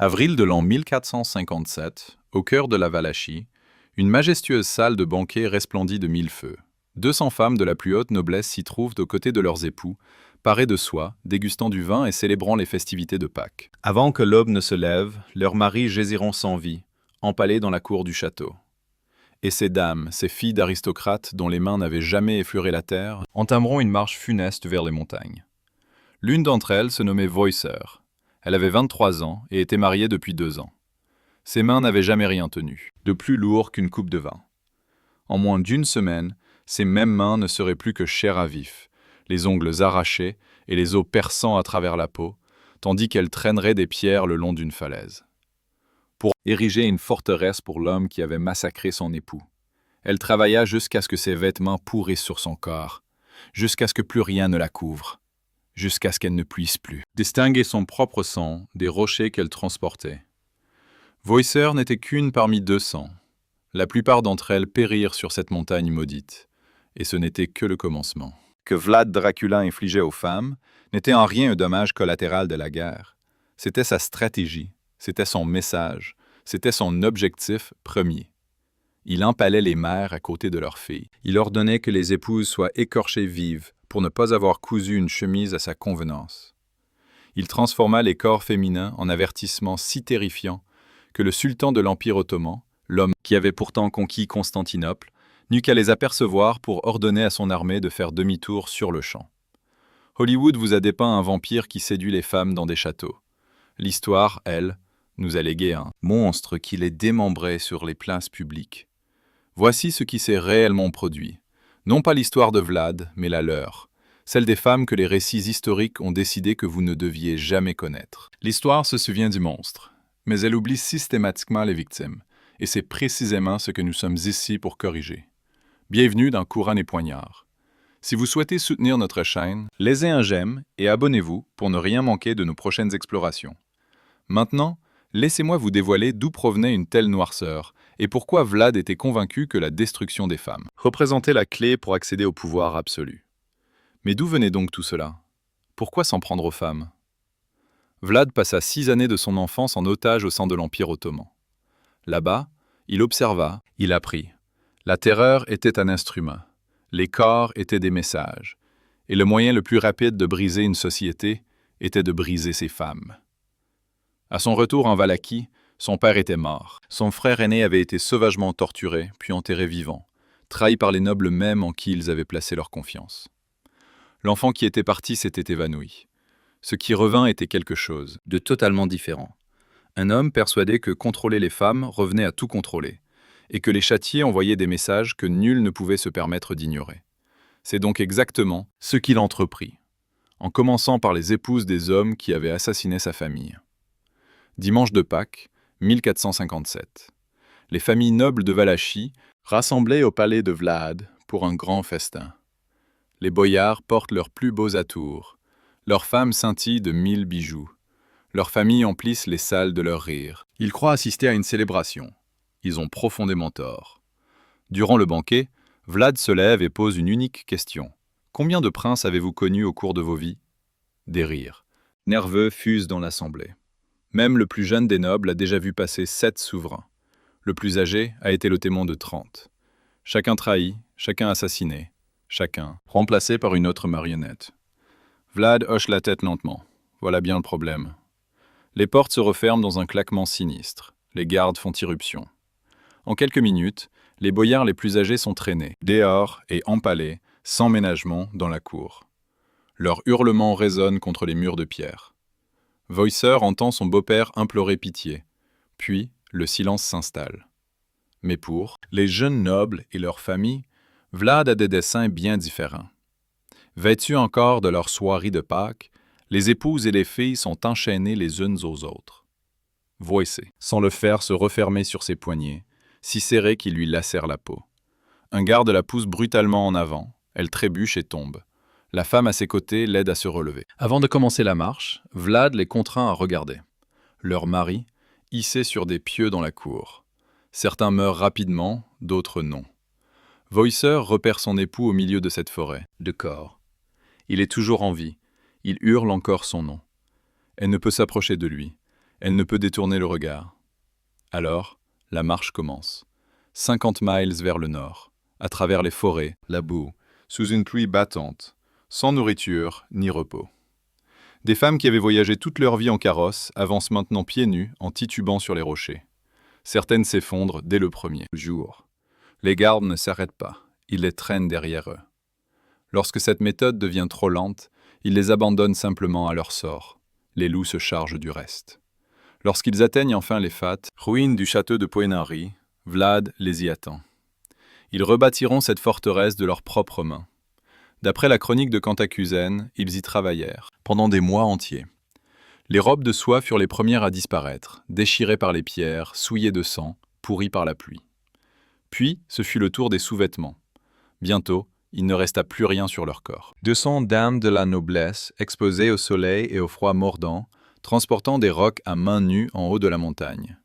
Avril de l'an 1457, au cœur de la Valachie, une majestueuse salle de banquet resplendit de mille feux. 200 femmes de la plus haute noblesse s'y trouvent aux côtés de leurs époux, parées de soie, dégustant du vin et célébrant les festivités de Pâques. Avant que l'aube ne se lève, leurs maris jaisiront sans vie, empalés dans la cour du château. Et ces dames, ces filles d'aristocrates dont les mains n'avaient jamais effleuré la terre, entameront une marche funeste vers les montagnes. L'une d'entre elles se nommait Voicer. Elle avait 23 ans et était mariée depuis 2 ans. Ses mains n'avaient jamais rien tenu, de plus lourd qu'une coupe de vin. En moins d'une semaine, ces mêmes mains ne seraient plus que chair à vif, les ongles arrachés et les os perçant à travers la peau, tandis qu'elles traîneraient des pierres le long d'une falaise. Pour ériger une forteresse pour l'homme qui avait massacré son époux. Elle travailla jusqu'à ce que ses vêtements pourrissent sur son corps, jusqu'à ce que plus rien ne la couvre, jusqu'à ce qu'elle ne puisse plus distinguer son propre sang des rochers qu'elle transportait. Voicer n'était qu'une parmi 200. La plupart d'entre elles périrent sur cette montagne maudite, et ce n'était que le commencement. Que Vlad Dracula infligeait aux femmes n'était en rien un dommage collatéral de la guerre. C'était sa stratégie, c'était son message, c'était son objectif premier. Il empalait les mères à côté de leurs filles. Il ordonnait que les épouses soient écorchées vives pour ne pas avoir cousu une chemise à sa convenance. Il transforma les corps féminins en avertissements si terrifiants que le sultan de l'Empire ottoman, l'homme qui avait pourtant conquis Constantinople, n'eut qu'à les apercevoir pour ordonner à son armée de faire demi-tour sur le champ. Hollywood vous a dépeint un vampire qui séduit les femmes dans des châteaux. L'histoire, elle, nous a légué un monstre qui les démembrait sur les places publiques. Voici ce qui s'est réellement produit. Non pas l'histoire de Vlad, mais la leur. Celle des femmes que les récits historiques ont décidé que vous ne deviez jamais connaître. L'histoire se souvient du monstre, mais elle oublie systématiquement les victimes. Et c'est précisément ce que nous sommes ici pour corriger. Bienvenue dans Couronne et Poignard. Si vous souhaitez soutenir notre chaîne, laissez un j'aime et abonnez-vous pour ne rien manquer de nos prochaines explorations. Maintenant, laissez-moi vous dévoiler d'où provenait une telle noirceur et pourquoi Vlad était convaincu que la destruction des femmes représentait la clé pour accéder au pouvoir absolu. Mais d'où venait donc tout cela? Pourquoi s'en prendre aux femmes? Vlad passa 6 années de son enfance en otage au sein de l'Empire ottoman. Là-bas, il observa, il apprit. La terreur était un instrument, les corps étaient des messages, et le moyen le plus rapide de briser une société était de briser ses femmes. À son retour en Valachie, son père était mort. Son frère aîné avait été sauvagement torturé, puis enterré vivant, trahi par les nobles mêmes en qui ils avaient placé leur confiance. L'enfant qui était parti s'était évanoui. Ce qui revint était quelque chose de totalement différent. Un homme persuadé que contrôler les femmes revenait à tout contrôler, et que les châtier envoyaient des messages que nul ne pouvait se permettre d'ignorer. C'est donc exactement ce qu'il entreprit, en commençant par les épouses des hommes qui avaient assassiné sa famille. Dimanche de Pâques, 1457. Les familles nobles de Valachie rassemblaient au palais de Vlad pour un grand festin. Les boyards portent leurs plus beaux atours, leurs femmes scintillent de 1000 bijoux. Leurs familles emplissent les salles de leur rire. Ils croient assister à une célébration. Ils ont profondément tort. Durant le banquet, Vlad se lève et pose une unique question. Combien de princes avez-vous connus au cours de vos vies? Des rires. Nerveux fusent dans l'assemblée. Même le plus jeune des nobles a déjà vu passer 7 souverains. Le plus âgé a été le témoin de 30. Chacun trahi, chacun assassiné, chacun remplacé par une autre marionnette. Vlad hoche la tête lentement. Voilà bien le problème. Les portes se referment dans un claquement sinistre. Les gardes font irruption. En quelques minutes, les boyards les plus âgés sont traînés, dehors et empalés, sans ménagement, dans la cour. Leurs hurlements résonnent contre les murs de pierre. Voicer entend son beau-père implorer pitié. Puis, le silence s'installe. Mais pour les jeunes nobles et leurs familles, Vlad a des desseins bien différents. Vêtus encore de leur soirée de Pâques, les épouses et les filles sont enchaînées les unes aux autres. Voice, sans le faire se refermer sur ses poignets, si serré qu'il lui lacère la peau. Un garde la pousse brutalement en avant, elle trébuche et tombe. La femme à ses côtés l'aide à se relever. Avant de commencer la marche, Vlad les contraint à regarder. Leurs maris, hissés sur des pieux dans la cour. Certains meurent rapidement, d'autres non. Voicer repère son époux au milieu de cette forêt de corps. Il est toujours en vie. Il hurle encore son nom. Elle ne peut s'approcher de lui. Elle ne peut détourner le regard. Alors, la marche commence. 50 miles vers le nord, à travers les forêts, la boue, sous une pluie battante, sans nourriture ni repos. Des femmes qui avaient voyagé toute leur vie en carrosse avancent maintenant pieds nus en titubant sur les rochers. Certaines s'effondrent dès le premier jour. Les gardes ne s'arrêtent pas, ils les traînent derrière eux. Lorsque cette méthode devient trop lente, ils les abandonnent simplement à leur sort. Les loups se chargent du reste. Lorsqu'ils atteignent enfin les Fat, ruines du château de Poenari, Vlad les y attend. Ils rebâtiront cette forteresse de leurs propres mains. D'après la chronique de Cantacuzène, ils y travaillèrent, pendant des mois entiers. Les robes de soie furent les premières à disparaître, déchirées par les pierres, souillées de sang, pourries par la pluie. Puis, ce fut le tour des sous-vêtements. Bientôt, il ne resta plus rien sur leur corps. 200 dames de la noblesse, exposées au soleil et au froid mordant, transportant des rocs à mains nues en haut de la montagne.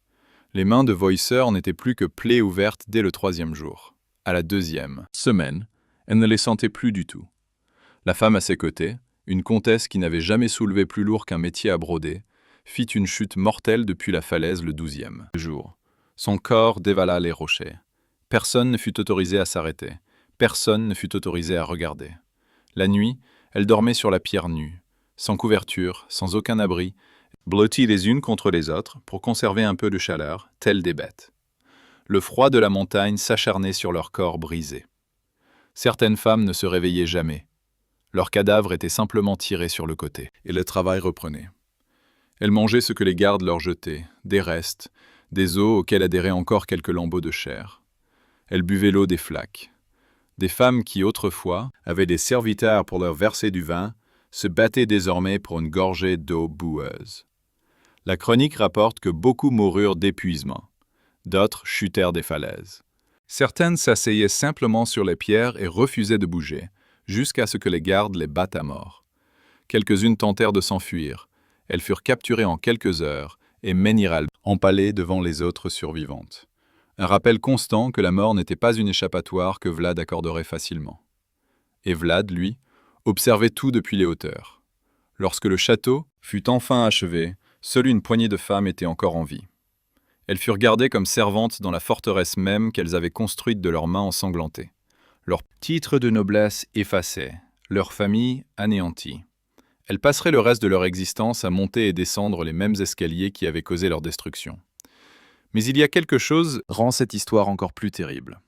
Les mains de Voicer n'étaient plus que plaies ouvertes dès le 3e jour. À la 2e semaine, elle ne les sentait plus du tout. La femme à ses côtés, une comtesse qui n'avait jamais soulevé plus lourd qu'un métier à broder, fit une chute mortelle depuis la falaise le 12e jour. Son corps dévala les rochers. Personne ne fut autorisé à s'arrêter. Personne ne fut autorisé à regarder. La nuit, elle dormait sur la pierre nue, sans couverture, sans aucun abri, blotties les unes contre les autres pour conserver un peu de chaleur, telles des bêtes. Le froid de la montagne s'acharnait sur leurs corps brisés. Certaines femmes ne se réveillaient jamais. Leurs cadavres étaient simplement tirés sur le côté, et le travail reprenait. Elles mangeaient ce que les gardes leur jetaient, des restes, des os auxquels adhéraient encore quelques lambeaux de chair. Elles buvaient l'eau des flaques. Des femmes qui, autrefois, avaient des serviteurs pour leur verser du vin, se battaient désormais pour une gorgée d'eau boueuse. La chronique rapporte que beaucoup moururent d'épuisement. D'autres chutèrent des falaises. Certaines s'asseyaient simplement sur les pierres et refusaient de bouger, jusqu'à ce que les gardes les battent à mort. Quelques-unes tentèrent de s'enfuir. Elles furent capturées en quelques heures et Méniral empalées devant les autres survivantes. Un rappel constant que la mort n'était pas une échappatoire que Vlad accorderait facilement. Et Vlad, lui, observait tout depuis les hauteurs. Lorsque le château fut enfin achevé, seule une poignée de femmes était encore en vie. Elles furent gardées comme servantes dans la forteresse même qu'elles avaient construite de leurs mains ensanglantées. Leurs titres de noblesse effacés, leur famille anéantie. Elles passeraient le reste de leur existence à monter et descendre les mêmes escaliers qui avaient causé leur destruction. Mais il y a quelque chose qui rend cette histoire encore plus terrible.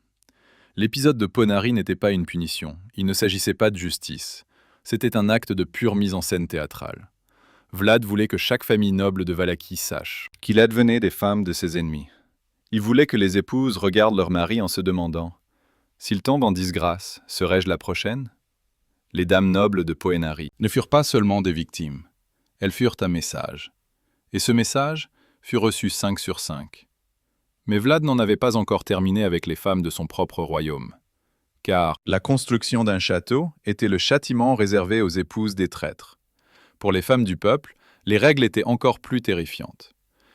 L'épisode de Ponari n'était pas une punition, il ne s'agissait pas de justice. C'était un acte de pure mise en scène théâtrale. Vlad voulait que chaque famille noble de Valachie sache qu'il advenait des femmes de ses ennemis. Il voulait que les épouses regardent leur mari en se demandant « S'il tombe en disgrâce, serai-je la prochaine ?» Les dames nobles de Poenari ne furent pas seulement des victimes, elles furent un message. Et ce message fut reçu 5 sur 5. Mais Vlad n'en avait pas encore terminé avec les femmes de son propre royaume. Car la construction d'un château était le châtiment réservé aux épouses des traîtres. Pour les femmes du peuple, les règles étaient encore plus terrifiantes.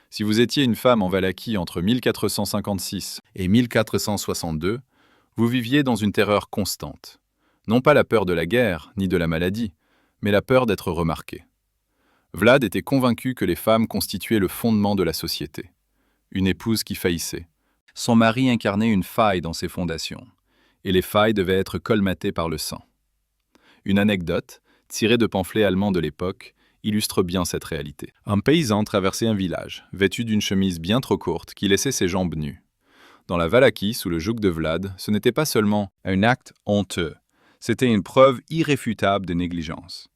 Si vous étiez une femme en Valachie entre 1456 et 1462, vous viviez dans une terreur constante. Non pas la peur de la guerre, ni de la maladie, mais la peur d'être remarqué. Vlad était convaincu que les femmes constituaient le fondement de la société. Une épouse qui faillissait. Son mari incarnait une faille dans ses fondations, et les failles devaient être colmatées par le sang. Une anecdote, tirée de pamphlets allemands de l'époque, illustre bien cette réalité. Un paysan traversait un village, vêtu d'une chemise bien trop courte qui laissait ses jambes nues. Dans la Valachie, sous le joug de Vlad, ce n'était pas seulement un acte honteux, c'était une preuve irréfutable de négligence.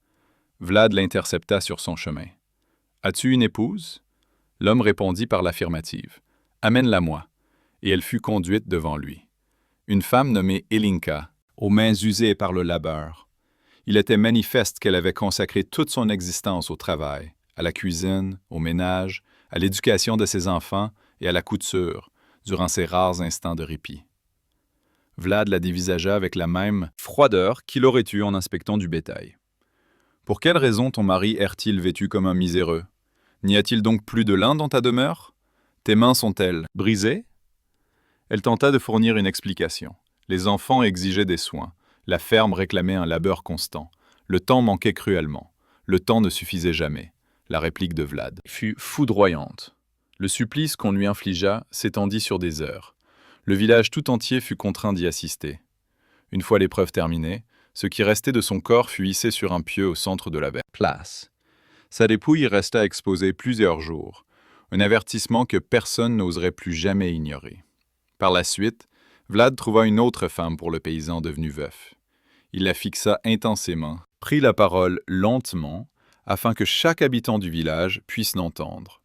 Vlad l'intercepta sur son chemin. « As-tu une épouse ?» L'homme répondit par l'affirmative. « Amène-la-moi. » Et elle fut conduite devant lui. Une femme nommée Elinka, aux mains usées par le labeur. Il était manifeste qu'elle avait consacré toute son existence au travail, à la cuisine, au ménage, à l'éducation de ses enfants et à la couture, durant ses rares instants de répit. Vlad la dévisagea avec la même froideur qu'il aurait eue en inspectant du bétail. « Pour quelle raison ton mari erre-t-il vêtu comme un miséreux? N'y a-t-il donc plus de lin dans ta demeure? Tes mains sont-elles brisées ?» Elle tenta de fournir une explication. Les enfants exigeaient des soins. La ferme réclamait un labeur constant. Le temps manquait cruellement. Le temps ne suffisait jamais. La réplique de Vlad fut foudroyante. Le supplice qu'on lui infligea s'étendit sur des heures. Le village tout entier fut contraint d'y assister. Une fois l'épreuve terminée, ce qui restait de son corps fut hissé sur un pieu au centre de la place. Sa dépouille resta exposée plusieurs jours, un avertissement que personne n'oserait plus jamais ignorer. Par la suite, Vlad trouva une autre femme pour le paysan devenu veuf. Il la fixa intensément, prit la parole lentement, afin que chaque habitant du village puisse l'entendre.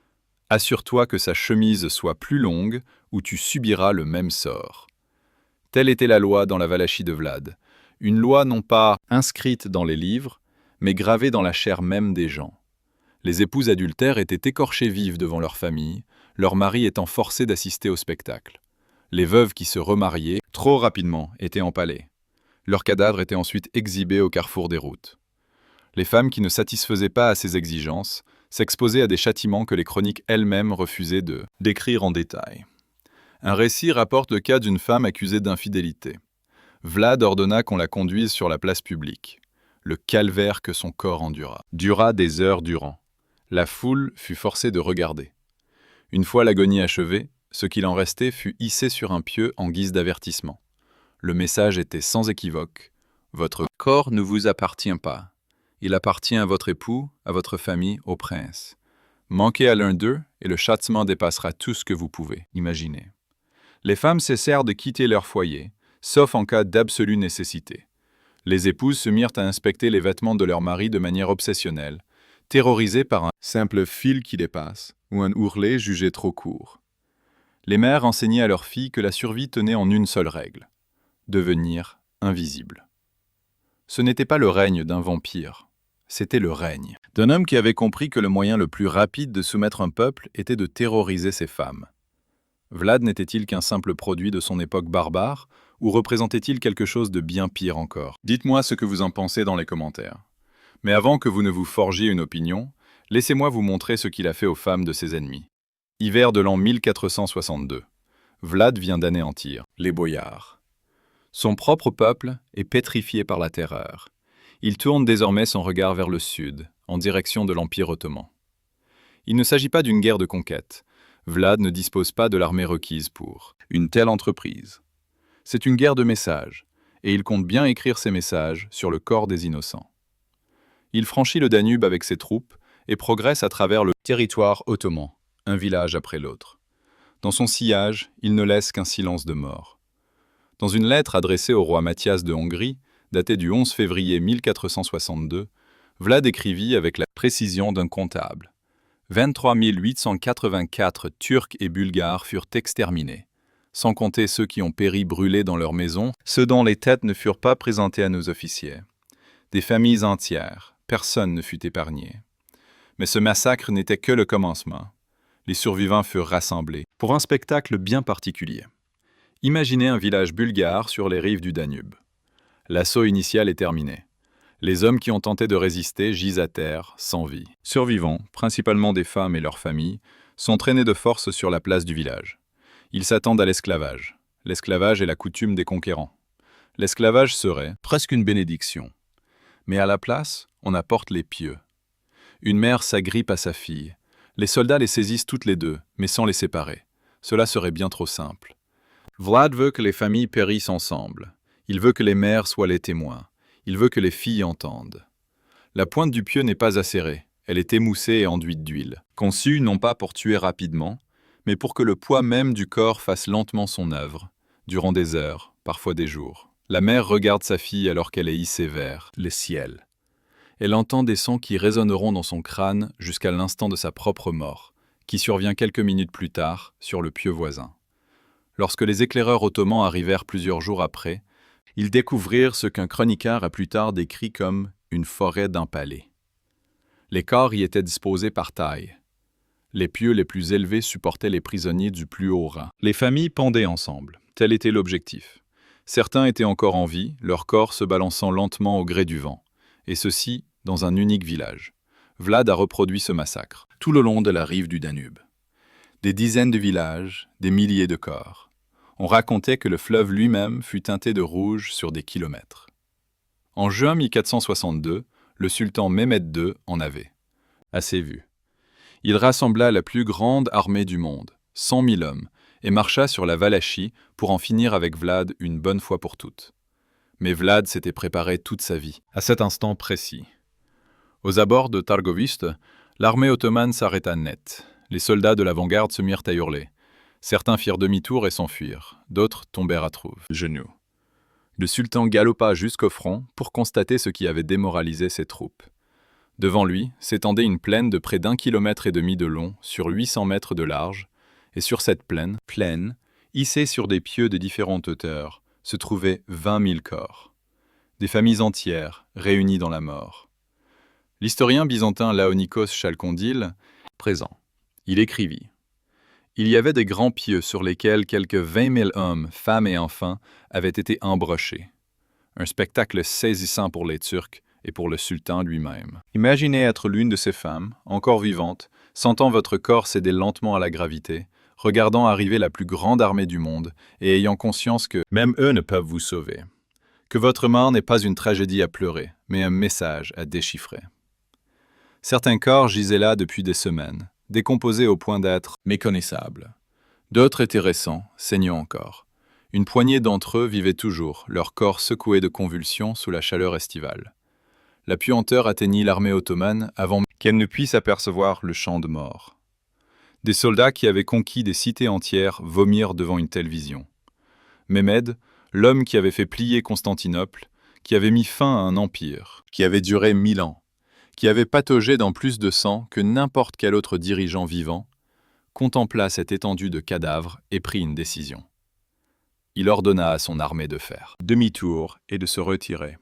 « Assure-toi que sa chemise soit plus longue, ou tu subiras le même sort. » Telle était la loi dans la Valachie de Vlad, une loi non pas inscrite dans les livres, mais gravée dans la chair même des gens. Les épouses adultères étaient écorchées vives devant leur famille, leurs maris étant forcés d'assister au spectacle. Les veuves qui se remariaient, trop rapidement, étaient empalées. Leurs cadavres étaient ensuite exhibés au carrefour des routes. Les femmes qui ne satisfaisaient pas à ces exigences s'exposaient à des châtiments que les chroniques elles-mêmes refusaient de décrire en détail. Un récit rapporte le cas d'une femme accusée d'infidélité. Vlad ordonna qu'on la conduise sur la place publique. Le calvaire que son corps endura dura des heures durant. La foule fut forcée de regarder. Une fois l'agonie achevée, ce qu'il en restait fut hissé sur un pieu en guise d'avertissement. Le message était sans équivoque. Votre corps ne vous appartient pas. Il appartient à votre époux, à votre famille, au prince. Manquez à l'un d'eux et le châtiment dépassera tout ce que vous pouvez imaginer. Les femmes cessèrent de quitter leur foyer, sauf en cas d'absolue nécessité. Les épouses se mirent à inspecter les vêtements de leur mari de manière obsessionnelle, terrorisées par un simple fil qui dépasse ou un ourlet jugé trop court. Les mères enseignaient à leurs filles que la survie tenait en une seule règle: devenir invisible. Ce n'était pas le règne d'un vampire, c'était le règne d'un homme qui avait compris que le moyen le plus rapide de soumettre un peuple était de terroriser ses femmes. Vlad n'était-il qu'un simple produit de son époque barbare, ou représentait-il quelque chose de bien pire encore? Dites-moi ce que vous en pensez dans les commentaires. Mais avant que vous ne vous forgiez une opinion, laissez-moi vous montrer ce qu'il a fait aux femmes de ses ennemis. Hiver de l'an 1462. Vlad vient d'anéantir les boyards. Son propre peuple est pétrifié par la terreur. Il tourne désormais son regard vers le sud, en direction de l'Empire ottoman. Il ne s'agit pas d'une guerre de conquête. Vlad ne dispose pas de l'armée requise pour une telle entreprise. C'est une guerre de messages, et il compte bien écrire ses messages sur le corps des innocents. Il franchit le Danube avec ses troupes et progresse à travers le territoire ottoman, un village après l'autre. Dans son sillage, il ne laisse qu'un silence de mort. Dans une lettre adressée au roi Mathias de Hongrie, datée du 11 février 1462, Vlad écrivit avec la précision d'un comptable. 23 884 Turcs et Bulgares furent exterminés, sans compter ceux qui ont péri brûlés dans leurs maisons, ceux dont les têtes ne furent pas présentées à nos officiers. Des familles entières, personne ne fut épargné. Mais ce massacre n'était que le commencement. Les survivants furent rassemblés pour un spectacle bien particulier. Imaginez un village bulgare sur les rives du Danube. L'assaut initial est terminé. Les hommes qui ont tenté de résister gisent à terre, sans vie. Survivants, principalement des femmes et leurs familles, sont traînés de force sur la place du village. Ils s'attendent à l'esclavage. L'esclavage est la coutume des conquérants. L'esclavage serait presque une bénédiction. Mais à la place, on apporte les pieux. Une mère s'agrippe à sa fille. Les soldats les saisissent toutes les deux, mais sans les séparer. Cela serait bien trop simple. Vlad veut que les familles périssent ensemble. Il veut que les mères soient les témoins. Il veut que les filles entendent. La pointe du pieu n'est pas acérée. Elle est émoussée et enduite d'huile. Conçue non pas pour tuer rapidement, mais pour que le poids même du corps fasse lentement son œuvre, durant des heures, parfois des jours. La mère regarde sa fille alors qu'elle est hissée vers le ciel. Elle entend des sons qui résonneront dans son crâne jusqu'à l'instant de sa propre mort, qui survient quelques minutes plus tard sur le pieu voisin. Lorsque les éclaireurs ottomans arrivèrent plusieurs jours après, ils découvrirent ce qu'un chroniqueur a plus tard décrit comme une forêt d'empalés. Les corps y étaient disposés par taille. Les pieux les plus élevés supportaient les prisonniers du plus haut rang. Les familles pendaient ensemble. Tel était l'objectif. Certains étaient encore en vie, leur corps se balançant lentement au gré du vent. Et ceci dans un unique village. Vlad a reproduit ce massacre, tout le long de la rive du Danube. Des dizaines de villages, des milliers de corps. On racontait que le fleuve lui-même fut teinté de rouge sur des kilomètres. En juin 1462, le sultan Mehmed II en avait. Assez vu. Il rassembla la plus grande armée du monde, 100 000 hommes, et marcha sur la Valachie pour en finir avec Vlad une bonne fois pour toutes. Mais Vlad s'était préparé toute sa vie, à cet instant précis. Aux abords de Targoviste, l'armée ottomane s'arrêta net. Les soldats de l'avant-garde se mirent à hurler. Certains firent demi-tour et s'enfuirent, d'autres tombèrent à genoux. Le sultan galopa jusqu'au front pour constater ce qui avait démoralisé ses troupes. Devant lui s'étendait une plaine de près d'1,5 km de long sur 800 mètres de large, et sur cette plaine, hissée sur des pieux de différentes hauteurs, se trouvaient 20 000 corps. Des familles entières, réunies dans la mort. L'historien byzantin Laonikos Chalkondyle, présent, il écrivit « Il y avait des grands pieux sur lesquels quelques 20 000 hommes, femmes et enfants avaient été embrochés. Un spectacle saisissant pour les Turcs et pour le sultan lui-même. Imaginez être l'une de ces femmes, encore vivante, sentant votre corps céder lentement à la gravité, regardant arriver la plus grande armée du monde et ayant conscience que même eux ne peuvent vous sauver. Que votre mort n'est pas une tragédie à pleurer, mais un message à déchiffrer. Certains corps gisaient là depuis des semaines, décomposés au point d'être méconnaissables. D'autres étaient récents, saignant encore. Une poignée d'entre eux vivaient toujours, leur corps secoué de convulsions sous la chaleur estivale. La puanteur atteignit l'armée ottomane avant qu'elle ne puisse apercevoir le champ de mort. Des soldats qui avaient conquis des cités entières vomirent devant une telle vision. Mehmed, l'homme qui avait fait plier Constantinople, qui avait mis fin à un empire, qui avait duré 1000 ans, qui avait pataugé dans plus de sang que n'importe quel autre dirigeant vivant, contempla cette étendue de cadavres et prit une décision. Il ordonna à son armée de faire demi-tour et de se retirer.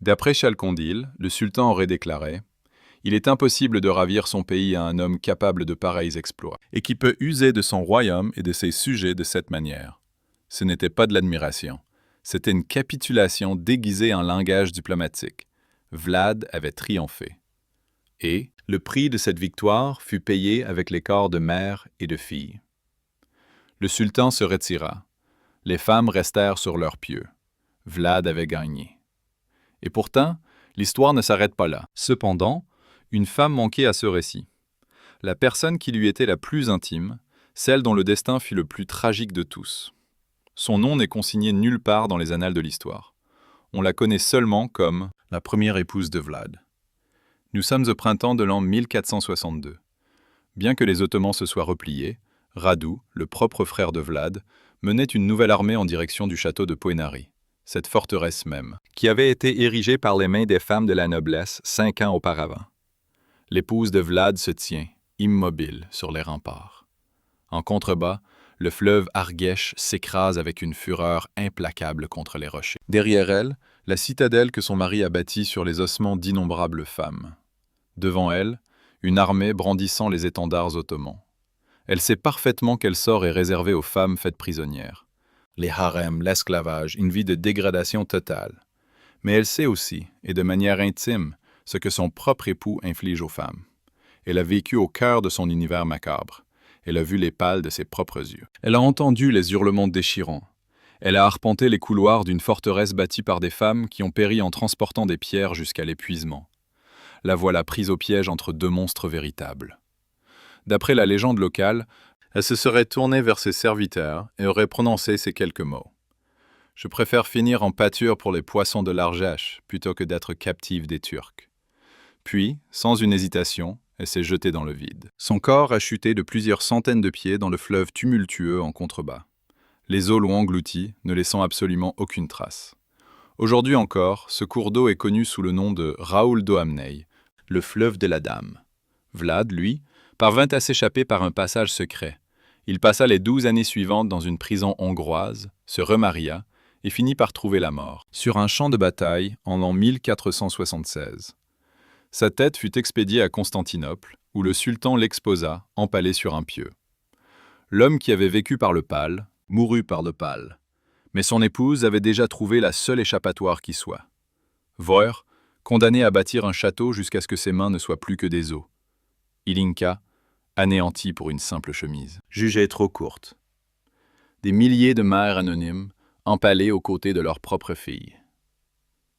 D'après Chalkondyle, le sultan aurait déclaré « Il est impossible de ravir son pays à un homme capable de pareils exploits, et qui peut user de son royaume et de ses sujets de cette manière. » Ce n'était pas de l'admiration, c'était une capitulation déguisée en langage diplomatique. Vlad avait triomphé. Et le prix de cette victoire fut payé avec les corps de mères et de filles. Le sultan se retira. Les femmes restèrent sur leurs pieux. Vlad avait gagné. Et pourtant, l'histoire ne s'arrête pas là. Cependant, une femme manquait à ce récit. La personne qui lui était la plus intime, celle dont le destin fut le plus tragique de tous. Son nom n'est consigné nulle part dans les annales de l'histoire. On la connaît seulement comme la première épouse de Vlad. Nous sommes au printemps de l'an 1462. Bien que les Ottomans se soient repliés, Radu, le propre frère de Vlad, menait une nouvelle armée en direction du château de Poenari, cette forteresse même, qui avait été érigée par les mains des femmes de la noblesse 5 ans auparavant. L'épouse de Vlad se tient, immobile, sur les remparts. En contrebas, le fleuve Argesh s'écrase avec une fureur implacable contre les rochers. Derrière elle, la citadelle que son mari a bâtie sur les ossements d'innombrables femmes. Devant elle, une armée brandissant les étendards ottomans. Elle sait parfaitement quel sort est réservé aux femmes faites prisonnières. Les harems, l'esclavage, une vie de dégradation totale. Mais elle sait aussi, et de manière intime, ce que son propre époux inflige aux femmes. Elle a vécu au cœur de son univers macabre. Elle a vu les pâles de ses propres yeux. Elle a entendu les hurlements déchirants. Elle a arpenté les couloirs d'une forteresse bâtie par des femmes qui ont péri en transportant des pierres jusqu'à l'épuisement. La voilà prise au piège entre deux monstres véritables. D'après la légende locale, elle se serait tournée vers ses serviteurs et aurait prononcé ces quelques mots. « Je préfère finir en pâture pour les poissons de l'Argesh plutôt que d'être captive des Turcs. » Puis, sans une hésitation, elle s'est jetée dans le vide. Son corps a chuté de plusieurs centaines de pieds dans le fleuve tumultueux en contrebas. Les eaux l'ont englouti, ne laissant absolument aucune trace. Aujourd'hui encore, ce cours d'eau est connu sous le nom de Raoul Doamnei, le fleuve de la Dame. Vlad, lui, parvint à s'échapper par un passage secret. Il passa les 12 années suivantes dans une prison hongroise, se remaria et finit par trouver la mort, sur un champ de bataille en l'an 1476. Sa tête fut expédiée à Constantinople, où le sultan l'exposa, empalé sur un pieu. L'homme qui avait vécu par le pâle mourut par le pâle, mais son épouse avait déjà trouvé la seule échappatoire qui soit. Voer, condamné à bâtir un château jusqu'à ce que ses mains ne soient plus que des os. Ilinka, anéanti pour une simple chemise, jugée trop courte. Des milliers de mères anonymes, empalées aux côtés de leurs propres filles.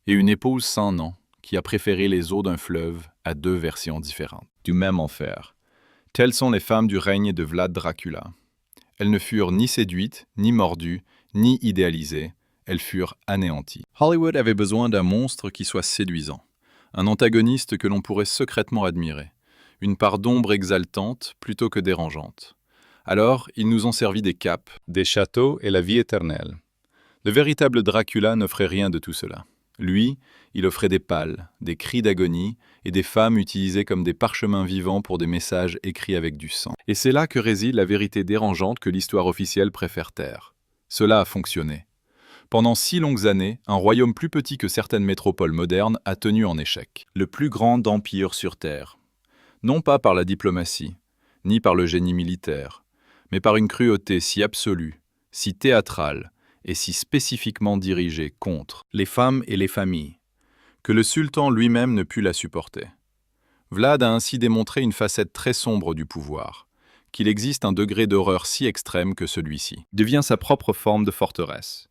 Et une épouse sans nom, qui a préféré les eaux d'un fleuve à à deux versions différentes du même enfer. Telles sont les femmes du règne de Vlad Dracula. Elles ne furent ni séduites, ni mordues, ni idéalisées, elles furent anéanties. Hollywood avait besoin d'un monstre qui soit séduisant, un antagoniste que l'on pourrait secrètement admirer, une part d'ombre exaltante plutôt que dérangeante. Alors, ils nous ont servi des capes, des châteaux et la vie éternelle. Le véritable Dracula n'offrait rien de tout cela. Lui, il offrait des pales, des cris d'agonie et des femmes utilisées comme des parchemins vivants pour des messages écrits avec du sang. Et c'est là que réside la vérité dérangeante que l'histoire officielle préfère taire. Cela a fonctionné. Pendant 6 longues années, un royaume plus petit que certaines métropoles modernes a tenu en échec. Le plus grand empire sur Terre. Non pas par la diplomatie, ni par le génie militaire, mais par une cruauté si absolue, si théâtrale, et si spécifiquement dirigée contre les femmes et les familles, que le sultan lui-même ne put la supporter. Vlad a ainsi démontré une facette très sombre du pouvoir, qu'il existe un degré d'horreur si extrême que celui-ci devient sa propre forme de forteresse,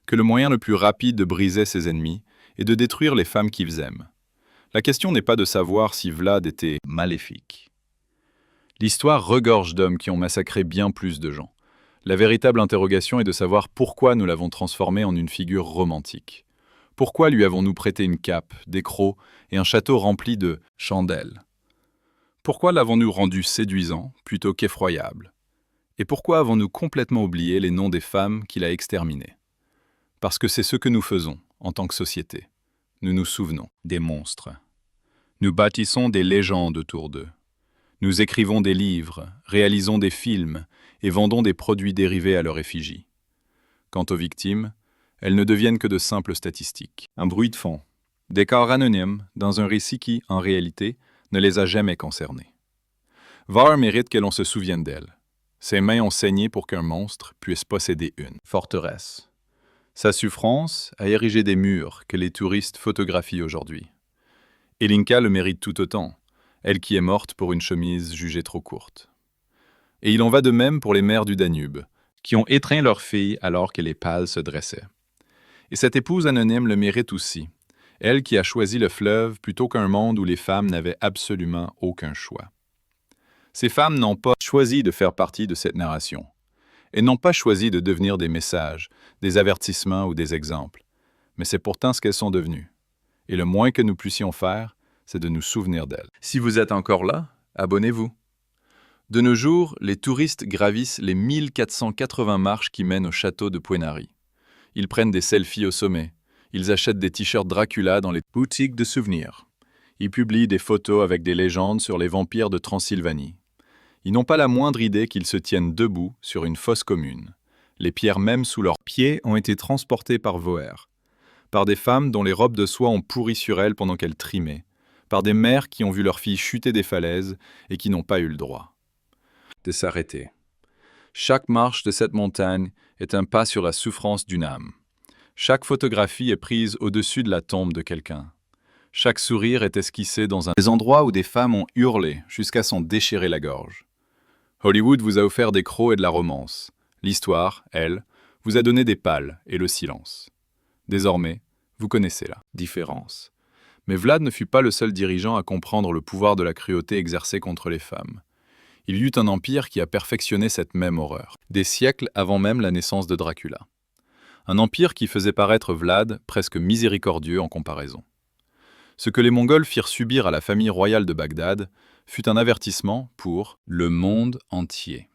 que le moyen le plus rapide de briser ses ennemis est de détruire les femmes qu'ils aiment. La question n'est pas de savoir si Vlad était maléfique. L'histoire regorge d'hommes qui ont massacré bien plus de gens. La véritable interrogation est de savoir pourquoi nous l'avons transformé en une figure romantique. Pourquoi lui avons-nous prêté une cape, des crocs et un château rempli de chandelles? Pourquoi l'avons-nous rendu séduisant plutôt qu'effroyable? Et pourquoi avons-nous complètement oublié les noms des femmes qu'il a exterminées? Parce que c'est ce que nous faisons en tant que société. Nous nous souvenons des monstres. Nous bâtissons des légendes autour d'eux. Nous écrivons des livres, réalisons des films et vendons des produits dérivés à leur effigie. Quant aux victimes, elles ne deviennent que de simples statistiques. Un bruit de fond. Des corps anonymes dans un récit qui, en réalité, ne les a jamais concernés. Var mérite que l'on se souvienne d'elle. Ses mains ont saigné pour qu'un monstre puisse posséder une forteresse. Sa souffrance a érigé des murs que les touristes photographient aujourd'hui. Elinka le mérite tout autant, elle qui est morte pour une chemise jugée trop courte. Et il en va de même pour les mères du Danube, qui ont étreint leur fille alors que les pales se dressaient. Et cette épouse anonyme le mérite aussi, elle qui a choisi le fleuve plutôt qu'un monde où les femmes n'avaient absolument aucun choix. Ces femmes n'ont pas choisi de faire partie de cette narration. Elles n'ont pas choisi de devenir des messages, des avertissements ou des exemples. Mais c'est pourtant ce qu'elles sont devenues. Et le moins que nous puissions faire, c'est de nous souvenir d'elles. Si vous êtes encore là, abonnez-vous. De nos jours, les touristes gravissent les 1480 marches qui mènent au château de Puenari. Ils prennent des selfies au sommet. Ils achètent des t-shirts Dracula dans les boutiques de souvenirs. Ils publient des photos avec des légendes sur les vampires de Transylvanie. Ils n'ont pas la moindre idée qu'ils se tiennent debout sur une fosse commune. Les pierres même sous leurs pieds ont été transportées par Voer, par des femmes dont les robes de soie ont pourri sur elles pendant qu'elles trimaient, par des mères qui ont vu leurs filles chuter des falaises et qui n'ont pas eu le droit de s'arrêter. Chaque marche de cette montagne est un pas sur la souffrance d'une âme. Chaque photographie est prise au-dessus de la tombe de quelqu'un. Chaque sourire est esquissé dans des endroits où des femmes ont hurlé jusqu'à s'en déchirer la gorge. Hollywood vous a offert des crocs et de la romance. L'histoire, elle, vous a donné des pales et le silence. Désormais, vous connaissez la différence. Mais Vlad ne fut pas le seul dirigeant à comprendre le pouvoir de la cruauté exercée contre les femmes. Il y eut un empire qui a perfectionné cette même horreur, des siècles avant même la naissance de Dracula. Un empire qui faisait paraître Vlad presque miséricordieux en comparaison. Ce que les Mongols firent subir à la famille royale de Bagdad fut un avertissement pour le monde entier.